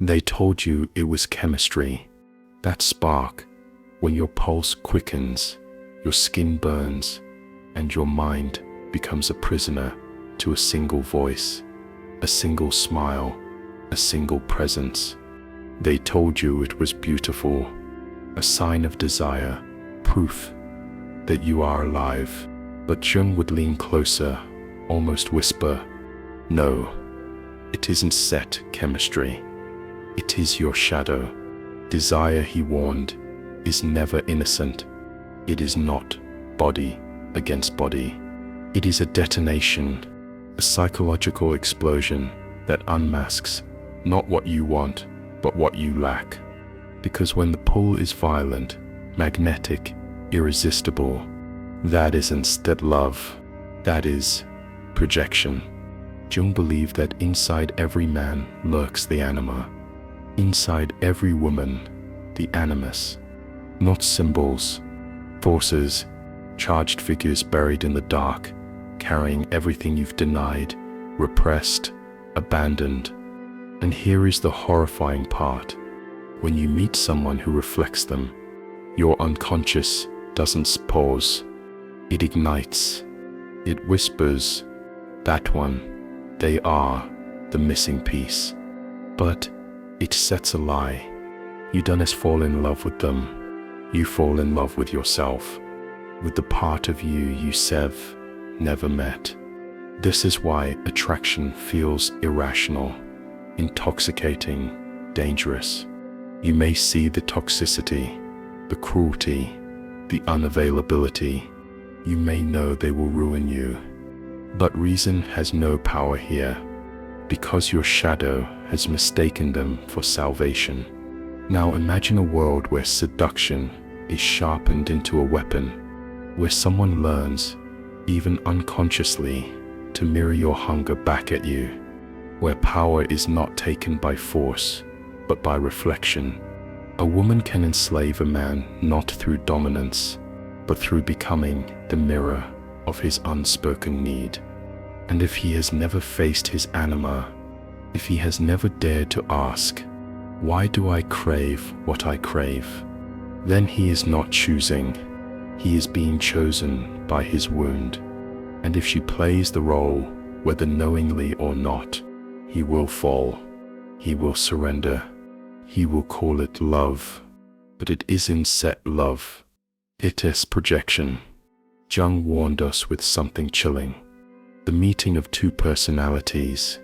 They told you it was chemistry, that spark, when your pulse quickens, your skin burns, and your mind becomes a prisoner to a single voice, a single smile, a single presence. They told you it was beautiful, a sign of desire, proof that you are alive. But Jung would lean closer, almost whisper, "No, it isn't set chemistry. It is your shadow." Desire, he warned, is never innocent. It is not body against body. It is a detonation, a psychological explosion that unmasks not what you want, but what you lack. Because when the pull is violent, magnetic, irresistible, that is instead love. That is projection. Jung believed that inside every man lurks the anima. Inside every woman, the animus. Not symbols, forces, charged figures buried in the dark, carrying everything you've denied, repressed, abandoned. And here is the horrifying part. When you meet someone who reflects them, your unconscious doesn't pause. It ignites. It whispers, "That one, they are the missing piece." But it sets a lie. You don't fall in love with them. You fall in love with yourself, with the part of you Sev never met. This is why attraction feels irrational, intoxicating, dangerous. You may see the toxicity, the cruelty, the unavailability. You may know they will ruin you. But reason has no power here, because your shadow has mistaken them for salvation. Now imagine a world where seduction is sharpened into a weapon, where someone learns, even unconsciously, to mirror your hunger back at you, where power is not taken by force, but by reflection. A woman can enslave a man not through dominance, but through becoming the mirror of his unspoken need. And if he has never faced his anima, if he has never dared to ask, "Why do I crave what I crave?" then he is not choosing. He is being chosen by his wound. And if she plays the role, whether knowingly or not, he will fall. He will surrender. He will call it love. But it isn't set love. It is projection. Jung warned us with something chilling. The meeting of two personalities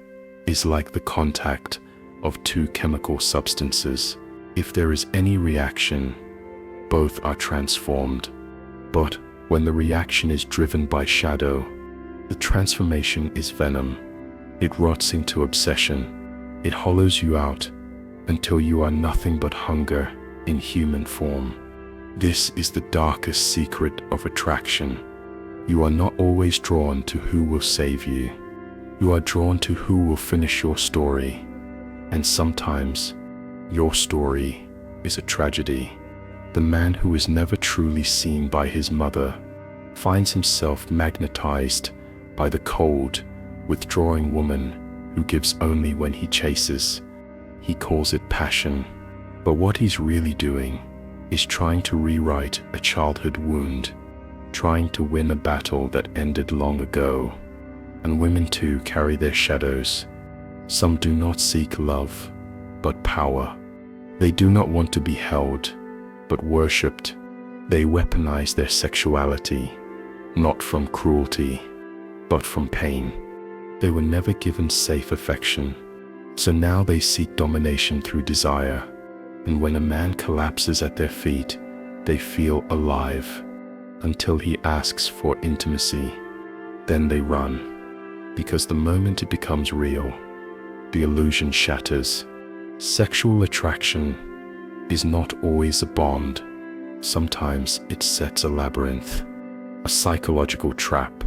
is like the contact of two chemical substances. If there is any reaction, both are transformed. But when the reaction is driven by shadow, the transformation is venom. It rots into obsession. It hollows you out until you are nothing but hunger in human form. This is the darkest secret of attraction. You are not always drawn to who will save you. You are drawn to who will finish your story. And sometimes, your story is a tragedy. The man who is never truly seen by his mother finds himself magnetized by the cold, withdrawing woman who gives only when he chases. He calls it passion. But what he's really doing is trying to rewrite a childhood wound, trying to win a battle that ended long ago. And women too carry their shadows. Some do not seek love, but power. They do not want to be held, but worshipped. They weaponize their sexuality, not from cruelty, but from pain. They were never given safe affection, so now they seek domination through desire. And when a man collapses at their feet, they feel alive, until he asks for intimacy. Then they run, because the moment it becomes real, the illusion shatters. Sexual attraction is not always a bond. Sometimes it sets a labyrinth, a psychological trap,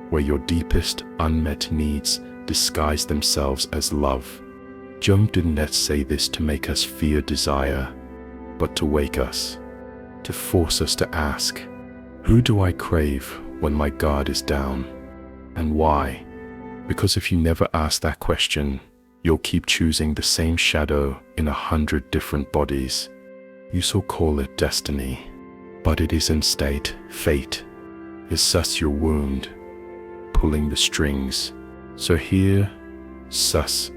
where your deepest unmet needs disguise themselves as love. Jung didn't say this to make us fear desire, but to wake us, to force us to ask, who do I crave when my guard is down? And why? Because if you never ask that question, you'll keep choosing the same shadow in 100 different bodies. You so call it destiny, but it is instead fate. Is thus your wound, pulling the strings. So here, sus,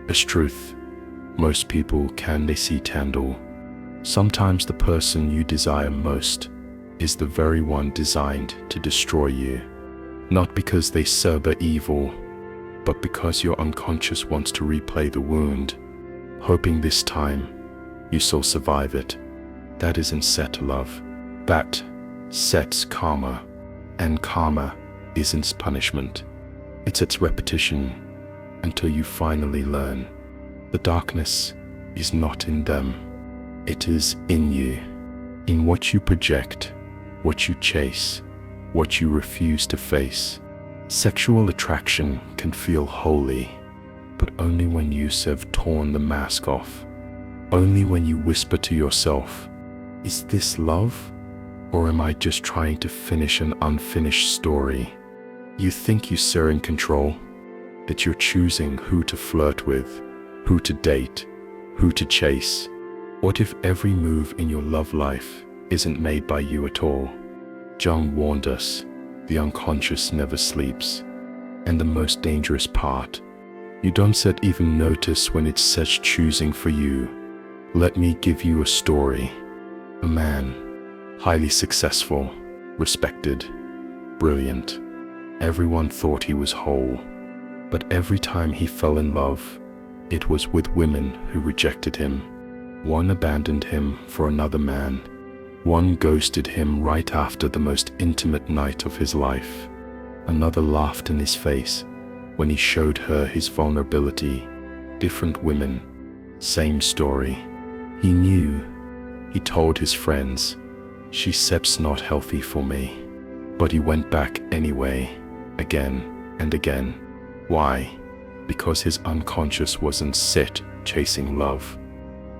is truth. Most people can they see Tandle. Sometimes the person you desire most is the very one designed to destroy you. Not because they serve evil, but because your unconscious wants to replay the wound, hoping this time you shall survive it. That isn't set love. That sets karma, and karma isn't punishment. It's its repetition until you finally learn. The darkness is not in them. It is in you, in what you project, what you chase, what you refuse to face. Sexual attraction can feel holy, but only when you have torn the mask off. Only when you whisper to yourself, is this love? Or am I just trying to finish an unfinished story? You think you're in control, that you're choosing who to flirt with, who to date, who to chase. What if every move in your love life isn't made by you at all? Jung warned us, the unconscious never sleeps. And the most dangerous part, you don't even notice when it says choosing for you. Let me give you a story. A man, highly successful, respected, brilliant. Everyone thought he was whole, but every time he fell in love, it was with women who rejected him. One abandoned him for another man. One ghosted him right after the most intimate night of his life. Another laughed in his face when he showed her his vulnerability. Different women, same story. He knew. He told his friends, she sep's not healthy for me. But he went back anyway, again and again. Why? Because his unconscious wasn't set chasing love.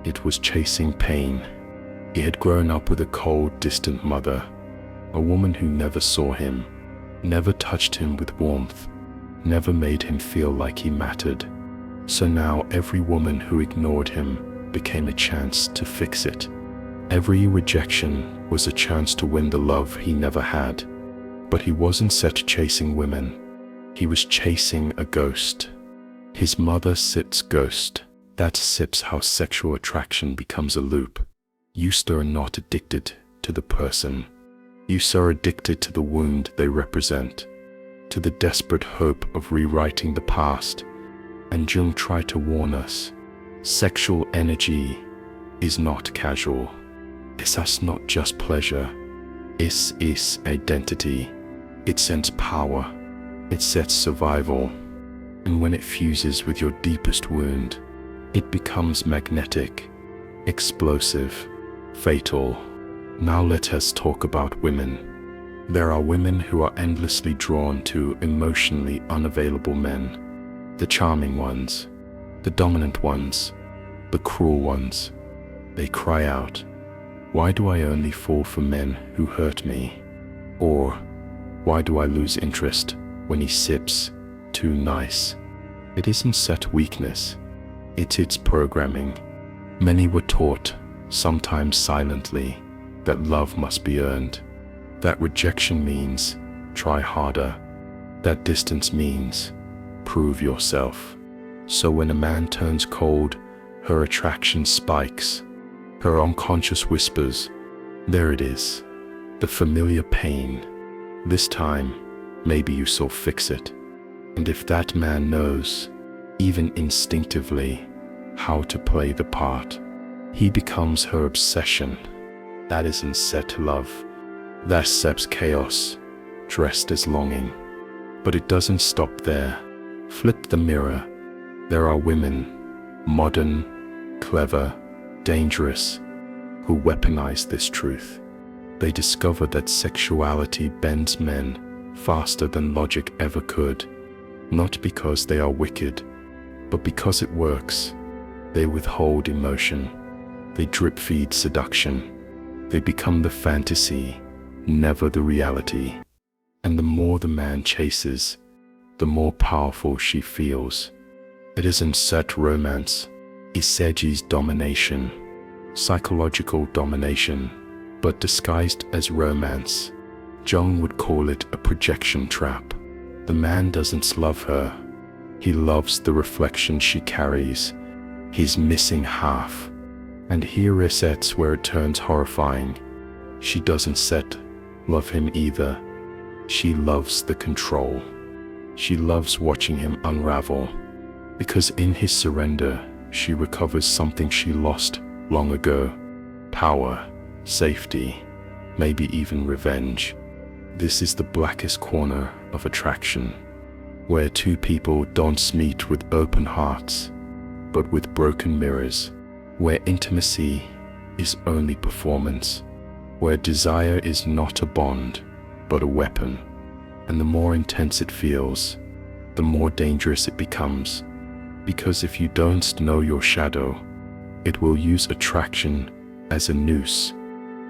It was chasing pain. He had grown up with a cold, distant mother, a woman who never saw him, never touched him with warmth, never made him feel like he mattered. So now every woman who ignored him became a chance to fix it. Every rejection was a chance to win the love he never had. But he wasn't set chasing women. He was chasing a ghost. His mother sits ghost. That sips how sexual attraction becomes a loop. You are not addicted to the person. You are addicted to the wound they represent, to the desperate hope of rewriting the past. And Jung tried to warn us, sexual energy is not casual. It's not just pleasure. It is identity. It sends power. It sets survival. And when it fuses with your deepest wound, it becomes magnetic, explosive, fatal. Now let us talk about women. There are women who are endlessly drawn to emotionally unavailable men. The charming ones, the dominant ones, the cruel ones. They cry out, why do I only fall for men who hurt me? Or, why do I lose interest when he sips too nice? It isn't set weakness. It's programming. Many were taught, sometimes silently, that love must be earned. That rejection means try harder. That distance means prove yourself. So when a man turns cold, her attraction spikes. Her unconscious whispers, there it is, the familiar pain. This time, maybe you shall fix it. And if that man knows, even instinctively, how to play the part, he becomes her obsession. That isn't set love. That sets chaos, dressed as longing. But it doesn't stop there. Flip the mirror. There are women, modern, clever, dangerous, who weaponize this truth. They discover that sexuality bends men faster than logic ever could, not because they are wicked, but because it works. They withhold emotion. They drip feed seduction. They become the fantasy, never the reality. And the more the man chases, the more powerful she feels. It isn't set romance. Iseji's domination. Psychological domination, but disguised as romance. Jung would call it a projection trap. The man doesn't love her. He loves the reflection she carries. He's missing half. And here is sets where it turns horrifying. She doesn't love him either. She loves the control. She loves watching him unravel. Because in his surrender, she recovers something she lost long ago. Power, safety, maybe even revenge. This is the blackest corner of attraction, where two people don't meet with open hearts, but with broken mirrors, where intimacy is only performance, where desire is not a bond, but a weapon. And the more intense it feels, the more dangerous it becomes. Because if you don't know your shadow, it will use attraction as a noose.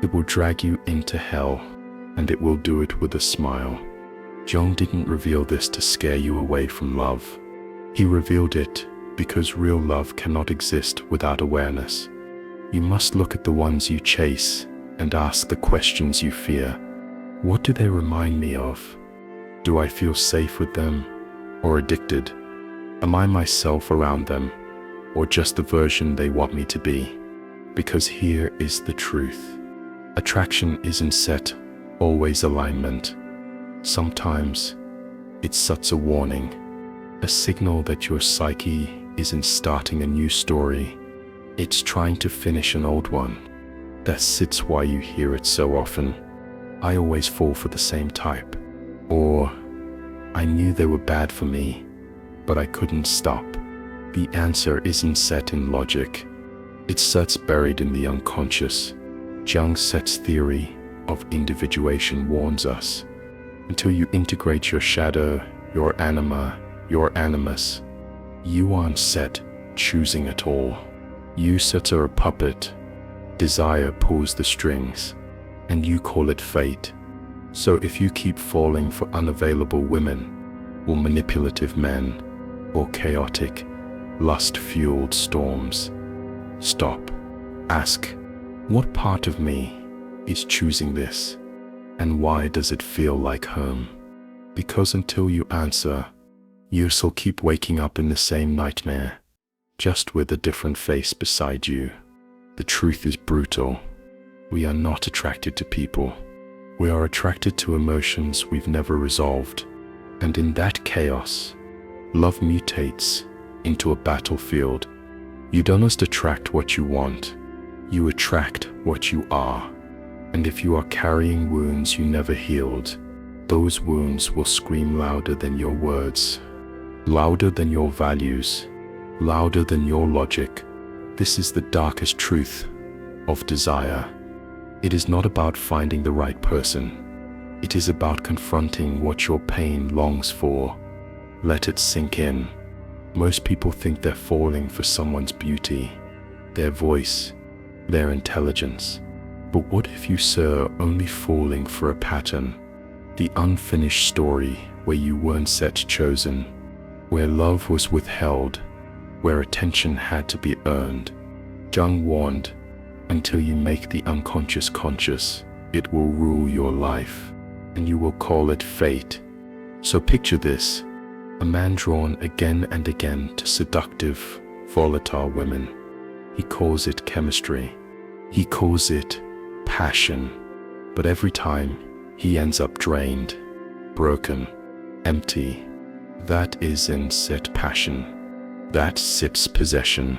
It will drag you into hell, and it will do it with a smile. Jung didn't reveal this to scare you away from love. He revealed it because real love cannot exist without awareness. You must look at the ones you chase and ask the questions you fear. What do they remind me of? Do I feel safe with them or addicted? Am I myself around them or just the version they want me to be? Because here is the truth. Attraction isn't always alignment. Sometimes it's such a warning, a signal that your psyche isn't starting a new story. It's trying to finish an old one. That's why you hear it so often. I always fall for the same type. Or, I knew they were bad for me, but I couldn't stop. The answer isn't set in logic. It's sets buried in the unconscious. Jung's theory of individuation warns us. Until you integrate your shadow, your anima, your animus, you aren't choosing at all. You are a puppet. Desire pulls the strings, and you call it fate. So if you keep falling for unavailable women, or manipulative men, or chaotic, lust-fueled storms, stop. Ask, what part of me is choosing this? And why does it feel like home? Because until you answer, you shall keep waking up in the same nightmare, just with a different face beside you. The truth is brutal. We are not attracted to people. We are attracted to emotions we've never resolved. And in that chaos, love mutates into a battlefield. You don't just attract what you want. You attract what you are. And if you are carrying wounds you never healed, those wounds will scream louder than your words, louder than your values, louder than your logic. This is the darkest truth of desire. It is not about finding the right person. It is about confronting what your pain longs for. Let it sink in. Most people think they're falling for someone's beauty, their voice, their intelligence. But what if you are only falling for a pattern? The unfinished story where you weren't chosen, where love was withheld, where attention had to be earned. Jung warned, until you make the unconscious conscious, it will rule your life, and you will call it fate. So picture this, a man drawn again and again to seductive, volatile women. He calls it chemistry. He calls it passion. But every time, he ends up drained, broken, empty. That isn't passion. That's possession.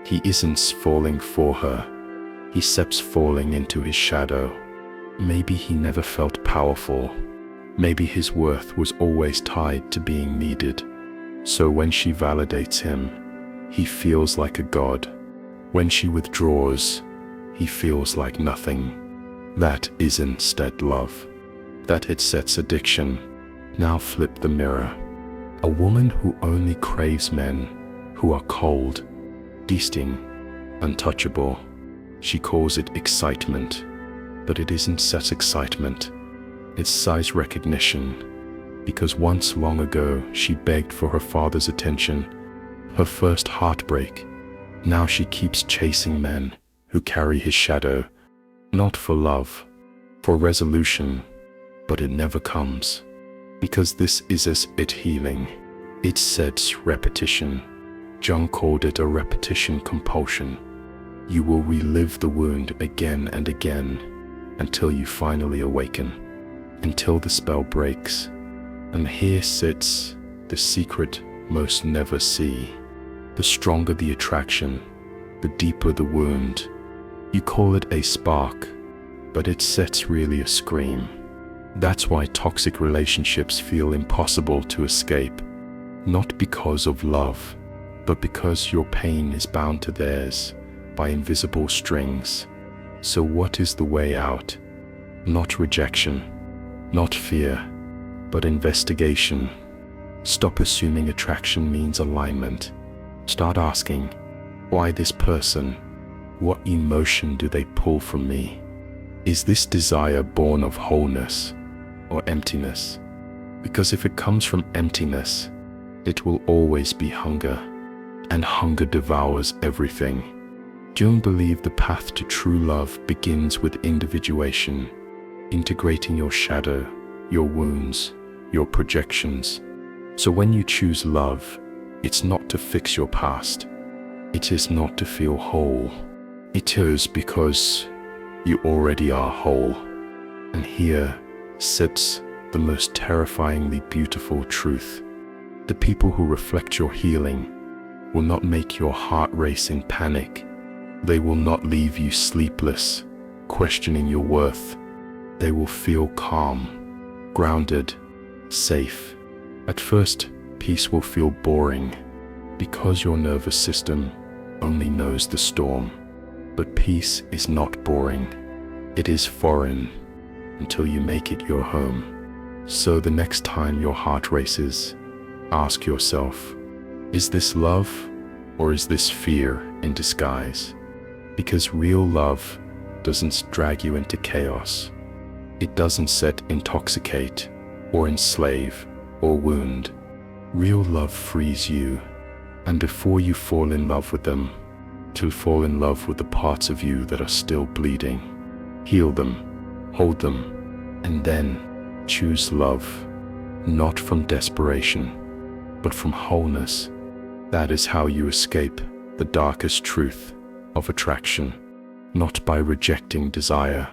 He isn't falling for her. He steps falling into his shadow. Maybe he never felt powerful. Maybe his worth was always tied to being needed. So when she validates him, he feels like a god. When she withdraws, he feels like nothing. That isn't love. That it's addiction. Now flip the mirror. A woman who only craves men who are cold, distant, untouchable. She calls it excitement, but it isn't such excitement. It's size recognition, because once long ago she begged for her father's attention, her first heartbreak. Now she keeps chasing men who carry his shadow, not for love, for resolution, but it never comes. Because this is as it healing. It sets repetition. Jung called it a repetition compulsion. You will relive the wound again and again until you finally awaken, until the spell breaks. And here sits the secret most never see. The stronger the attraction, the deeper the wound. You call it a spark, but it sets really a scream. That's why toxic relationships feel impossible to escape. Not because of love, but because your pain is bound to theirs by invisible strings. So what is the way out? Not rejection, not fear, but investigation. Stop assuming attraction means alignment. Start asking, why this person? What emotion do they pull from me? Is this desire born of wholeness or emptiness? Because if it comes from emptiness, it will always be hunger, and hunger devours everything. Jung believed the path to true love begins with individuation, integrating your shadow, your wounds, your projections. So when you choose love, it's not to fix your past. It is not to feel whole. It is because you already are whole. And here sits the most terrifyingly beautiful truth. The people who reflect your healing will not make your heart race in panic. They will not leave you sleepless, questioning your worth. They will feel calm, grounded, safe. At first, peace will feel boring because your nervous system only knows the storm. But peace is not boring. It is foreign until you make it your home. So the next time your heart races, ask yourself, is this love or is this fear in disguise? Because real love doesn't drag you into chaos. It doesn't intoxicate or enslave or wound. Real love frees you. And before you fall in love with them, to fall in love with the parts of you that are still bleeding. Heal them, hold them, and then choose love, not from desperation, but from wholeness. That is how you escape the darkest truth of attraction, not by rejecting desire,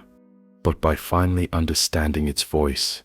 but by finally understanding its voice